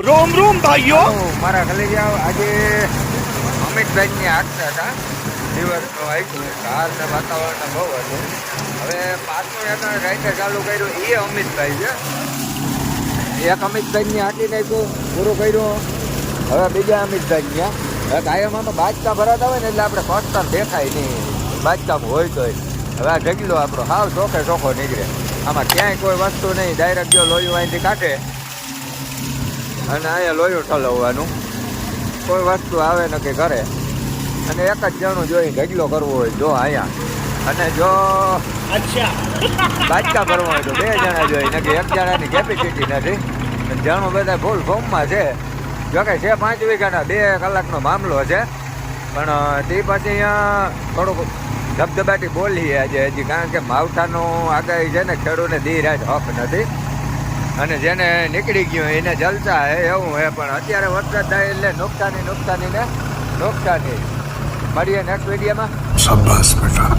रोम रोम भाइयों મારા કલેજા આજે અમિતભાઈની આગતા હતા દિવસનો આવ્યું હાલ ને વાતાવરણ બહુ હતું. હવે પાછું એને રાઈતે ચાલુ કર્યું એ અમિતભાઈ છે. એક અમિતભાઈની આટી નાખ્યું પૂરું કર્યું. હવે બીજા અમિતભાઈ ત્યાં હવે કાયમમાં બાજકા ભરાતા હોય ને એટલે આપણે કોસ્ટર દેખાય નહીં બાજકામાં હોય તોય. હવે આ ઢગલો આપણો હાવ ચોખે ચોખ્ખો નીકળે. આમાં ક્યાંય કોઈ વસ્તુ નહીં. ડાયરેક્ટ જો લોહી અહીંથી કાઢે અને અહીંયા લોહી ઠલવવાનું. કોઈ વસ્તુ આવે ને કે કરે અને એક જ જણું જોઈ ઢગલો કરવો હોય જો અહીંયા. અને જો अच्छा બાજકા ભરવા હોય તો 2 જણા જોઈએ ને કે 1 જણાની કેપેસિટી નથી. જણું બધા ફૂલ ફોર્મમાં છે. જોકે છે 5 વીઘાના 2 કલાકનો મામલો છે. પણ તે પછી અહીંયા થોડુંક ધબધબાટી બોલીએ આજે હજી, કારણ કે માવઠાનું આગાહી છે ને ખેડૂતને દી રાત હક નથી. અને જેને નીકળી ગયું એને જલસા હે એવું હે. પણ અત્યારે વરસાદ થાય એટલે નુકસાની ને નુકસાની. મળીએ નેક્સ્ટ વિડીયોમાં. શાબાશ બેટા.